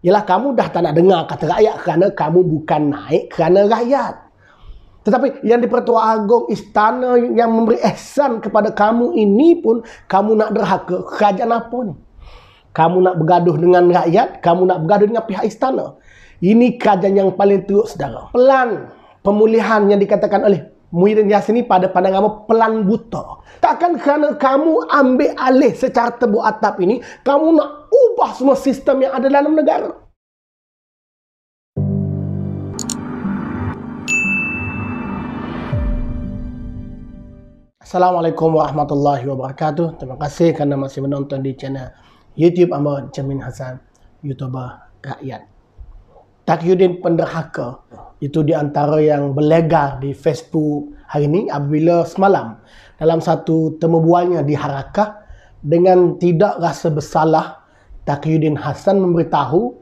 Ialah kamu dah tak nak dengar kata rakyat kerana kamu bukan naik kerana rakyat. Tetapi yang di Pertuan Agong istana yang memberi ihsan kepada kamu ini pun kamu nak derhaka. Kerajaan apa ni? Kamu nak bergaduh dengan rakyat, kamu nak bergaduh dengan pihak istana. Ini kerajaan yang paling teruk, saudara. Pelan pemulihan yang dikatakan oleh Muhyiddin Yassin ini pada pandangan pelan buta. Takkan kerana kamu ambil alih secara tebuk atap ini, kamu nak ubah semua sistem yang ada dalam negara. Assalamualaikum warahmatullahi wabarakatuh. Terima kasih kerana masih menonton di channel YouTube Ahmad Jamin Hassan, YouTuber rakyat. Taqiyuddin penderhaka itu di antara yang berlegar di Facebook hari ini apabila semalam dalam satu temubualnya di Harakah dengan tidak rasa bersalah, Taqiyuddin Hasan memberitahu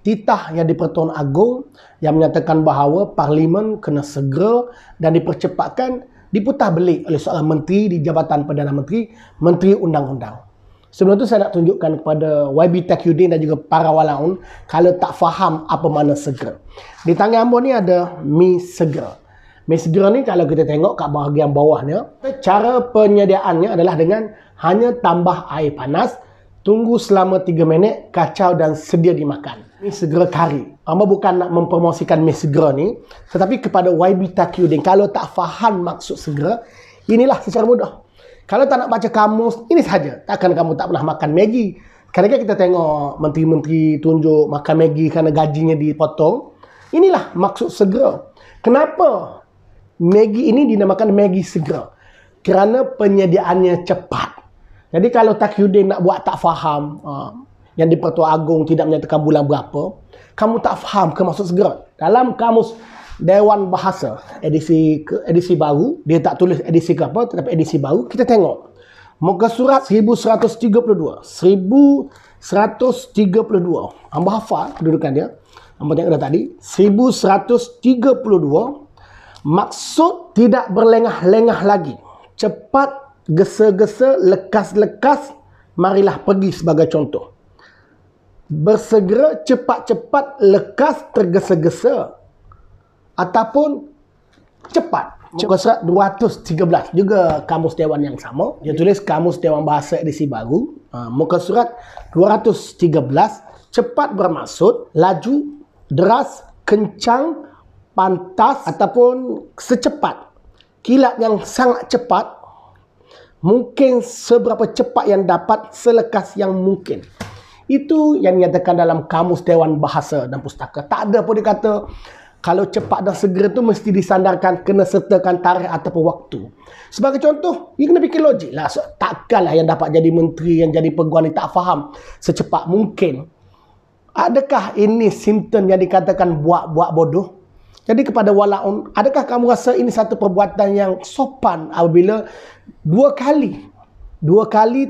titah yang di Pertuan Agong yang menyatakan bahawa Parlimen kena segera dan dipercepatkan diputar belik oleh seorang menteri di Jabatan Perdana Menteri, Menteri Undang-Undang. Sebelum itu saya nak tunjukkan kepada YB Taqiyuddin dan juga para walaun kalau tak faham apa makna segera. Di tangan hamba ni ada mi segera. Mi segera ni kalau kita tengok kat bahagian bawahnya, cara penyediaannya adalah dengan hanya tambah air panas, tunggu selama 3 minit, kacau dan sedia dimakan. Mi segera kari. Hamba bukan nak mempromosikan mi segera ni, tetapi kepada YB Taqiyuddin, kalau tak faham maksud segera, inilah secara mudah. Kalau tak nak baca kamus, ini sahaja. Takkan kamu tak pernah makan Maggi. Kadang-kadang kita tengok menteri-menteri tunjuk makan Maggi kerana gajinya dipotong. Inilah maksud segera. Kenapa Maggi ini dinamakan Maggi segera? Kerana penyediaannya cepat. Jadi kalau Taqiyuddin nak buat tak faham, yang di Pertuan Agong tidak menyatakan bulan berapa, kamu tak faham ke maksud segera. Dalam kamus Dewan Bahasa edisi baru, dia tak tulis edisi ke apa, tetapi edisi baru, kita tengok muka surat 1132. Hamba hafal kedudukan dia, hamba tengok dah tadi 1132. Maksud tidak berlengah-lengah lagi, cepat, gesa-gesa, lekas-lekas, marilah pergi sebagai contoh. Bersegera, cepat-cepat, lekas, tergesa-gesa ataupun cepat. Muka surat 213 juga kamus dewan yang sama. Dia tulis kamus Dewan Bahasa edisi baru. Muka surat 213, cepat bermaksud laju, deras, kencang, pantas ataupun secepat. Kilat yang sangat cepat, mungkin seberapa cepat yang dapat, selekas yang mungkin. Itu yang dinyatakan dalam kamus Dewan Bahasa dan Pustaka. Tak ada pun dikata kalau cepat dan segera tu mesti disandarkan kena sertakan tarikh ataupun waktu. Sebagai contoh, you kena fikir logik lah. So, takkanlah yang dapat jadi menteri, yang jadi peguam ni tak faham secepat mungkin. Adakah ini simptom yang dikatakan buat-buat bodoh? Jadi kepada walaun, adakah kamu rasa ini satu perbuatan yang sopan apabila dua kali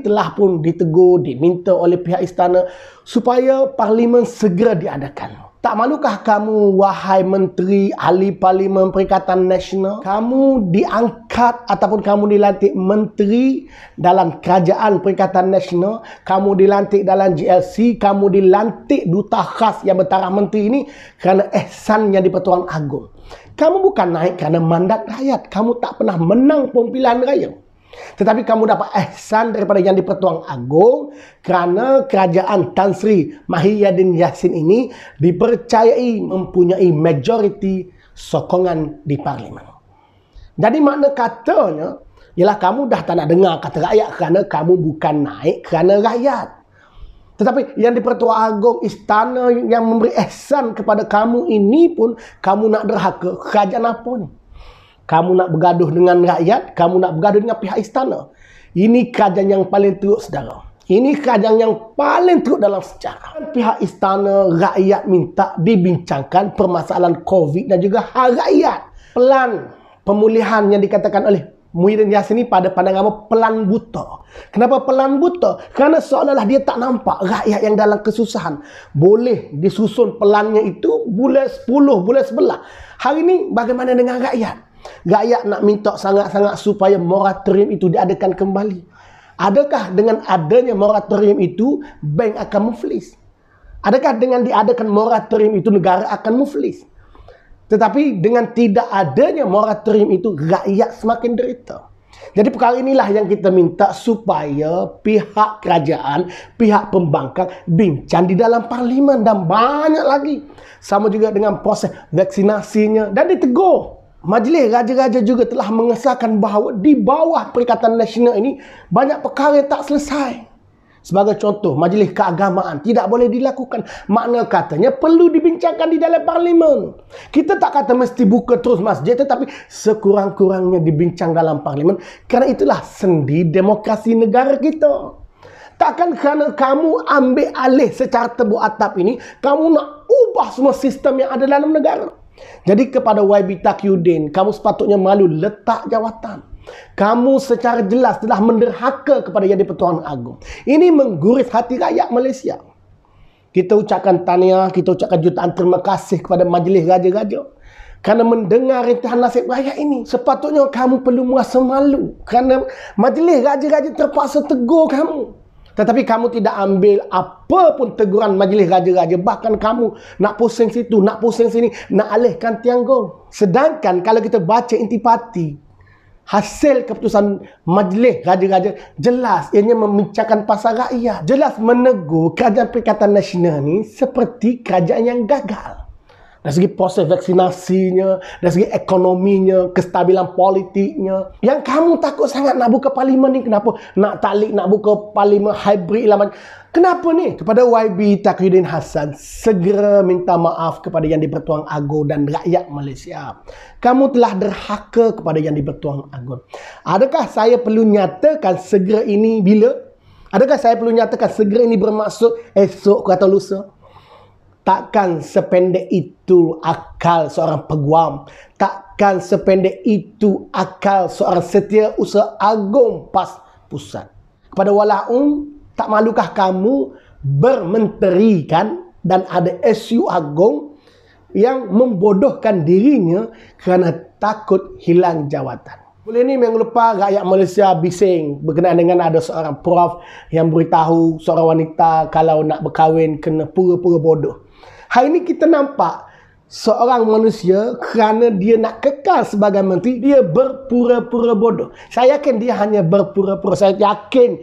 telah pun ditegur, diminta oleh pihak istana supaya Parlimen segera diadakan? Tak malukah kamu, wahai menteri, ahli Parlimen Perikatan Nasional, kamu diangkat ataupun kamu dilantik menteri dalam Kerajaan Perikatan Nasional, kamu dilantik dalam GLC, kamu dilantik duta khas yang bertaraf menteri ini kerana ihsan yang di Pertuan Agong. Kamu bukan naik kerana mandat rakyat, kamu tak pernah menang pemilihan raya. Tetapi kamu dapat ihsan daripada yang di Pertuan Agong kerana kerajaan Tan Sri Muhyiddin Yassin ini dipercayai mempunyai majoriti sokongan di Parlimen. Jadi makna katanya ialah kamu dah tak nak dengar kata rakyat kerana kamu bukan naik kerana rakyat. Tetapi yang di Pertuan Agong istana yang memberi ihsan kepada kamu ini pun kamu nak derhaka. Kerajaan apa ni? Kamu nak bergaduh dengan rakyat, kamu nak bergaduh dengan pihak istana. Ini kerajaan yang paling teruk, saudara. Ini kerajaan yang paling teruk dalam sejarah. Pihak istana, rakyat minta dibincangkan permasalahan COVID dan juga hak rakyat. Pelan pemulihan yang dikatakan oleh Muhyiddin Yassin ini pada pandangan pelan buta. Kenapa pelan buta? Kerana seolah-olah dia tak nampak rakyat yang dalam kesusahan. Boleh disusun pelannya itu bulan 10, bulan 11. Hari ini bagaimana dengan rakyat? Rakyat nak minta sangat-sangat supaya moratorium itu diadakan kembali. Adakah dengan adanya moratorium itu bank akan muflis? Adakah dengan diadakan moratorium itu negara akan muflis? Tetapi dengan tidak adanya moratorium itu, rakyat semakin derita. Jadi perkara inilah yang kita minta supaya pihak kerajaan, pihak pembangkang bincang di dalam parlimen dan banyak lagi. Sama juga dengan proses vaksinasinya dan ditegur. Majlis Raja-Raja juga telah mengesahkan bahawa di bawah Perikatan Nasional ini banyak perkara yang tak selesai. Sebagai contoh, majlis keagamaan tidak boleh dilakukan. Makna katanya perlu dibincangkan di dalam parlimen. Kita tak kata mesti buka terus masjid, tetapi sekurang-kurangnya dibincang dalam parlimen. Kerana itulah sendi demokrasi negara kita. Takkan kerana kamu ambil alih secara tebuk atap ini, kamu nak ubah semua sistem yang ada dalam negara. Jadi kepada YB Taqiyuddin, kamu sepatutnya malu letak jawatan. Kamu secara jelas telah menderhaka kepada Yang di-Pertuan Agong. Ini mengguris hati rakyat Malaysia. Kita ucapkan tahniah, kita ucapkan jutaan terima kasih kepada Majlis Raja-Raja kerana mendengar rintihan nasib rakyat ini. Sepatutnya kamu perlu merasa malu kerana Majlis Raja-Raja terpaksa tegur kamu. Tetapi kamu tidak ambil apa pun teguran Majlis Raja-Raja. Bahkan kamu nak pusing situ, nak pusing sini, nak alihkan Tianggong. Sedangkan kalau kita baca intipati, hasil keputusan Majlis Raja-Raja jelas ianya membincangkan pasal rakyat. Jelas menegur kerajaan Perikatan Nasional ni seperti kerajaan yang gagal. Dari segi proses vaksinasinya, dari segi ekonominya, kestabilan politiknya. Yang kamu takut sangat nak buka parlimen ni, kenapa? Nak taklik, nak buka parlimen hybrid lah. Kenapa ni? Kepada YB Taqiyuddin Hassan, segera minta maaf kepada Yang di-Pertuan Agong dan rakyat Malaysia. Kamu telah derhaka kepada Yang di-Pertuan Agong. Adakah saya perlu nyatakan segera ini bila? Adakah saya perlu nyatakan segera ini bermaksud esok atau lusa? Takkan sependek itu akal seorang peguam. Takkan sependek itu akal seorang Setiausaha Agong PAS Pusat. Kepada Walaum, tak malukah kamu bermenteri kan, dan ada SU Agong yang membodohkan dirinya kerana takut hilang jawatan. Boleh ni minggu lepas rakyat Malaysia bising berkenaan dengan ada seorang prof yang beritahu seorang wanita kalau nak berkahwin kena pura-pura bodoh. Hari ini kita nampak seorang manusia kerana dia nak kekal sebagai menteri, dia berpura-pura bodoh. Saya yakin dia hanya berpura-pura. Saya yakin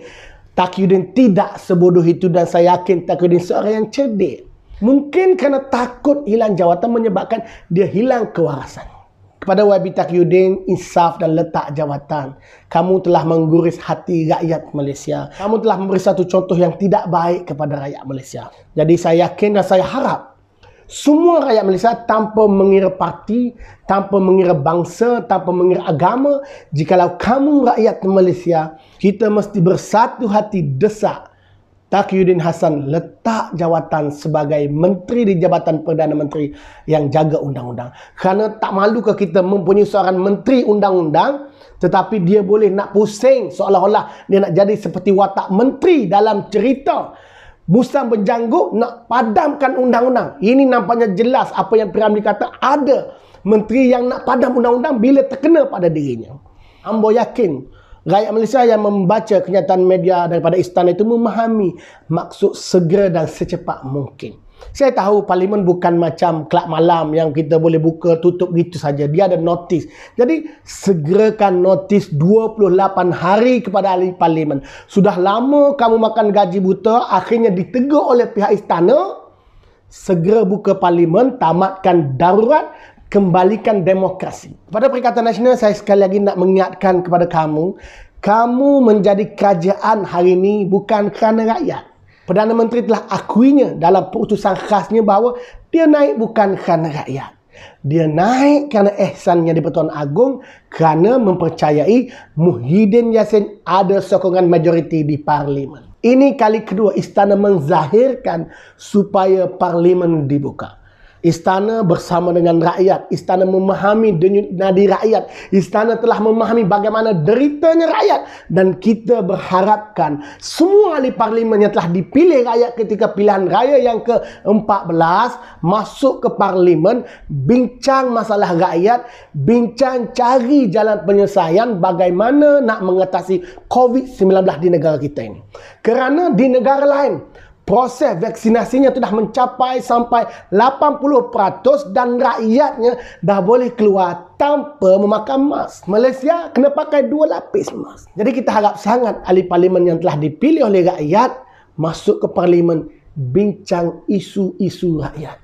Taqiyuddin tidak sebodoh itu dan saya yakin Taqiyuddin seorang yang cerdik. Mungkin kerana takut hilang jawatan menyebabkan dia hilang kewarasan. Kepada YB Taqiyuddin, insaf dan letak jawatan. Kamu telah mengguris hati rakyat Malaysia. Kamu telah memberi satu contoh yang tidak baik kepada rakyat Malaysia. Jadi saya yakin dan saya harap semua rakyat Malaysia tanpa mengira parti, tanpa mengira bangsa, tanpa mengira agama, jikalau kamu rakyat Malaysia, kita mesti bersatu hati desak Taqiyuddin Hassan letak jawatan sebagai menteri di Jabatan Perdana Menteri yang jaga undang-undang. Kerana tak malu ke kita mempunyai seorang menteri undang-undang, tetapi dia boleh nak pusing seolah-olah dia nak jadi seperti watak menteri dalam cerita Musang berjanggut nak padamkan undang-undang. Ini nampaknya jelas apa yang Piramli kata, ada menteri yang nak padam undang-undang bila terkena pada dirinya. Hamba yakin rakyat Malaysia yang membaca kenyataan media daripada istana itu memahami maksud segera dan secepat mungkin. Saya tahu parlimen bukan macam kelab malam yang kita boleh buka tutup gitu saja. Dia ada notis. Jadi segerakan notis 28 hari kepada ahli parlimen. Sudah lama kamu makan gaji buta, akhirnya ditegur oleh pihak istana. Segera buka parlimen, tamatkan darurat, kembalikan demokrasi. Pada Perikatan Nasional, saya sekali lagi nak mengingatkan kepada kamu, kamu menjadi kerajaan hari ini bukan kerana rakyat. Perdana Menteri telah akuinya dalam keputusan khasnya bahawa dia naik bukan kerana rakyat. Dia naik kerana ihsannya di Pertuan Agong, kerana mempercayai Muhyiddin Yassin ada sokongan majoriti di parlimen. Ini kali kedua istana menzahirkan supaya parlimen dibuka. Istana bersama dengan rakyat. Istana memahami denyut nadi rakyat. Istana telah memahami bagaimana deritanya rakyat. Dan kita berharapkan semua ahli parlimen yang telah dipilih rakyat ketika pilihan raya yang ke-14 masuk ke parlimen, bincang masalah rakyat, bincang cari jalan penyelesaian bagaimana nak mengatasi COVID-19 di negara kita ini. Kerana di negara lain, proses vaksinasinya sudah mencapai sampai 80% dan rakyatnya dah boleh keluar tanpa memakai mask. Malaysia kena pakai 2 lapis mask. Jadi kita harap sangat ahli parlimen yang telah dipilih oleh rakyat masuk ke parlimen bincang isu-isu rakyat.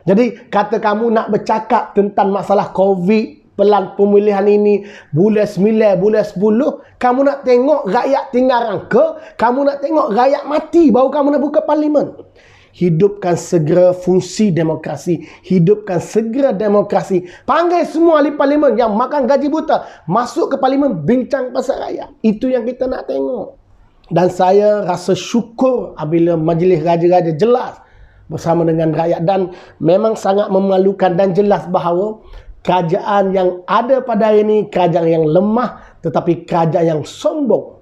Jadi kata kamu nak bercakap tentang masalah COVID, pelan pemilihan ini, bulan 9, bulan 10, kamu nak tengok rakyat tinggal rangka, kamu nak tengok rakyat mati, baru kamu nak buka parlimen. Hidupkan segera fungsi demokrasi, hidupkan segera demokrasi. Panggil semua ahli parlimen yang makan gaji buta, masuk ke parlimen bincang pasal rakyat. Itu yang kita nak tengok. Dan saya rasa syukur apabila majlis raja-raja jelas bersama dengan rakyat, dan memang sangat memalukan dan jelas bahawa kerajaan yang ada pada hari ini kerajaan yang lemah, tetapi kerajaan yang sombong.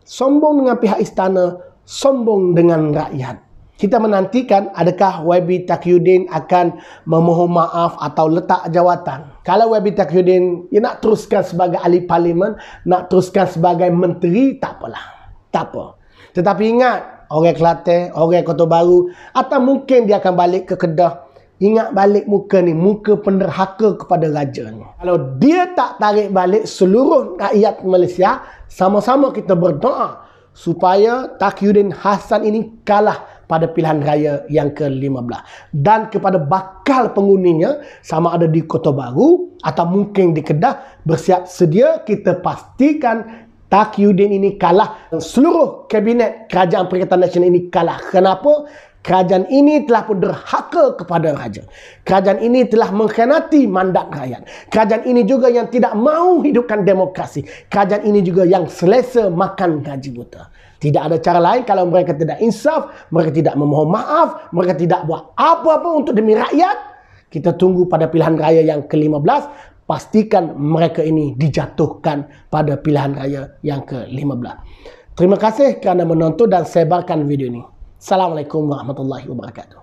Sombong dengan pihak istana, sombong dengan rakyat. Kita menantikan adakah YB Taqiyuddin akan memohon maaf atau letak jawatan. Kalau YB Taqiyuddin dia nak teruskan sebagai ahli parlimen, nak teruskan sebagai menteri, tak apalah. Tak apa. Tetapi ingat, orang Kelantan, orang Kota Baru, atau mungkin dia akan balik ke Kedah, ingat balik muka ni, muka penderhaka kepada raja ni. Kalau dia tak tarik balik seluruh rakyat Malaysia, sama-sama kita berdoa supaya Taqiyuddin Hassan ini kalah pada pilihan raya yang ke-15. Dan kepada bakal pengundinya, sama ada di Kota Baru atau mungkin di Kedah, bersiap sedia kita pastikan Taqiyuddin ini kalah. Seluruh kabinet Kerajaan Perikatan Nasional ini kalah. Kenapa? Kerajaan ini telah pun derhaka kepada raja. Kerajaan ini telah mengkhianati mandat rakyat. Kerajaan ini juga yang tidak mahu hidupkan demokrasi. Kerajaan ini juga yang selesa makan gaji buta. Tidak ada cara lain kalau mereka tidak insaf, mereka tidak memohon maaf, mereka tidak buat apa-apa untuk demi rakyat. Kita tunggu pada pilihan raya yang ke-15. Pastikan mereka ini dijatuhkan pada pilihan raya yang ke-15. Terima kasih kerana menonton dan sebarkan video ini. Assalamualaikum warahmatullahi wabarakatuh.